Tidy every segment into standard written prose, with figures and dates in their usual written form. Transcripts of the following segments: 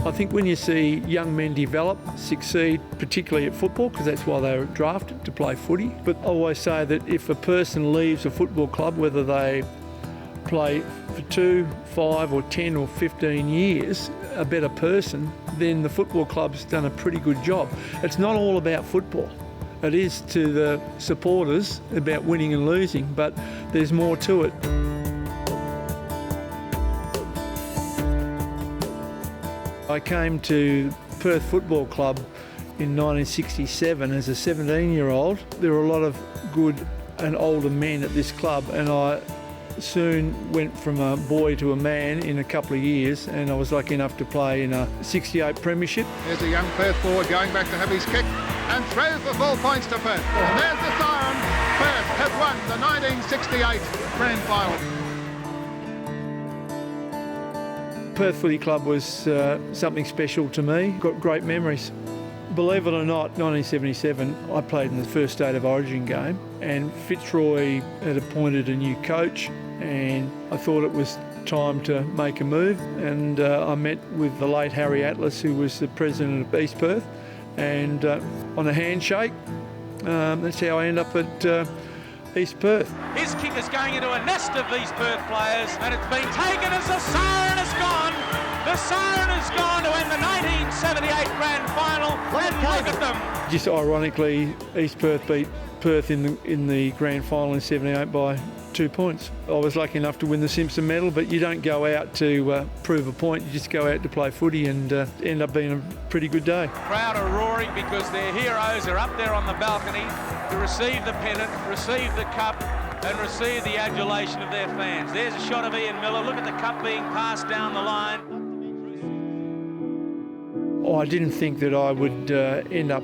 I think when you see young men develop, succeed, particularly at football, because that's why they were drafted to play footy. But I always say that if a person leaves a football club, whether they play for 2, 5 or 10 or 15 years, a better person, then the football club's done a pretty good job. It's not all about football. It is to the supporters about winning and losing, but there's more to it. I came to Perth Football Club in 1967 as a 17-year-old. There were a lot of good and older men at this club, and I soon went from a boy to a man in a couple of years, and I was lucky enough to play in a 68 premiership. There's a young Perth forward going back to have his kick and throws the 4 points to Perth. And there's the siren. Perth have won the 1968 Grand Final. Perth Footy Club was something special to me. Got great memories. Believe it or not, 1977, I played in the first State of Origin game, and Fitzroy had appointed a new coach, and I thought it was time to make a move, and I met with the late Harry Atlas, who was the president of East Perth, and on a handshake, that's how I ended up at East Perth. His kick is going into a nest of East Perth players, and it's been taken as the siren has gone. The siren has gone to end the 1978 Grand Final, and look at them. Just ironically, East Perth beat Perth in the Grand Final in 78 by 2 points. I was lucky enough to win the Simpson medal, but you don't go out to prove a point, you just go out to play footy, and end up being a pretty good day. Crowd are roaring because their heroes are up there on the balcony to receive the pennant, receive the cup, and receive the adulation of their fans. There's a shot of Ian Miller. Look at the cup being passed down the line. I didn't think that I would end up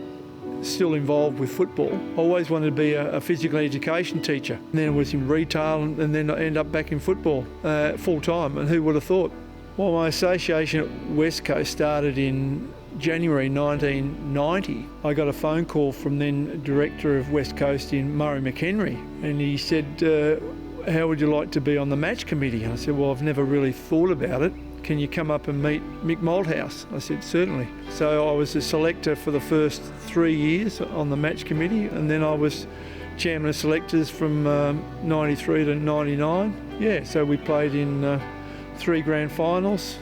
still involved with football. I always wanted to be a physical education teacher. And then I was in retail, and then I ended up back in football full time, and who would have thought? Well, my association at West Coast started in January 1990. I got a phone call from then director of West Coast in Murray McHenry, and he said, how would you like to be on the match committee? And I said, well, I've never really thought about it. Can you come up and meet Mick Malthouse? I said, certainly. So I was a selector for the first 3 years on the match committee, and then I was chairman of selectors from 93 to 99. Yeah, so we played in 3 grand finals,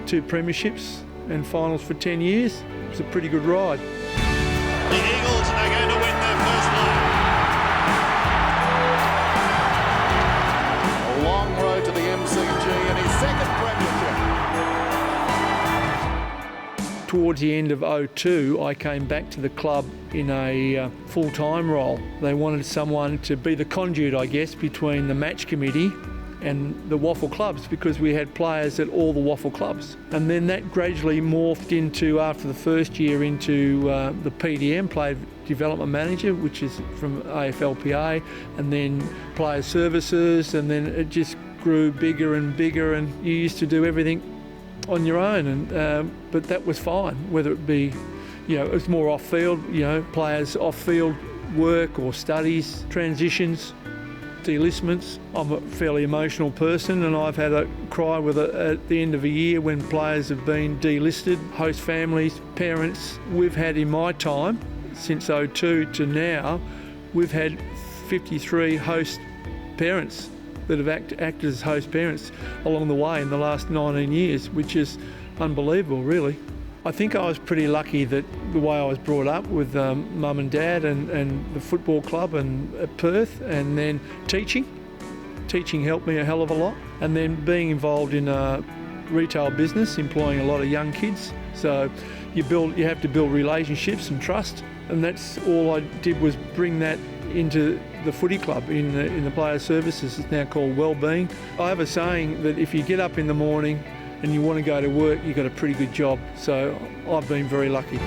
2 premierships and finals for 10 years. It was a pretty good ride. The Eagles are going to win their first leg. A long road to the MCG and his second premiership. Towards the end of 2002, I came back to the club in a full-time role. They wanted someone to be the conduit, I guess, between the match committee and the WAFL clubs, because we had players at all the WAFL clubs. And then that gradually morphed into, after the first year, into the PDM, Player Development Manager, which is from AFLPA, and then Player Services, and then it just grew bigger and bigger, and you used to do everything on your own, and but that was fine, whether it be, it was more off-field, players off-field work or studies, transitions, delistments. I'm a fairly emotional person, and I've had a cry with it at the end of a year when players have been delisted, host families, parents. We've had in my time, since 2002 to now, we've had 53 host parents that have acted as host parents along the way in the last 19 years, which is unbelievable, really. I think I was pretty lucky that the way I was brought up with mum and dad and the football club and at Perth, and then teaching helped me a hell of a lot, and then being involved in a retail business employing a lot of young kids. So you have to build relationships and trust, and that's all I did, was bring that into the footy club in the player services. It's now called Wellbeing. I have a saying that if you get up in the morning and you want to go to work, you've got a pretty good job. So I've been very lucky.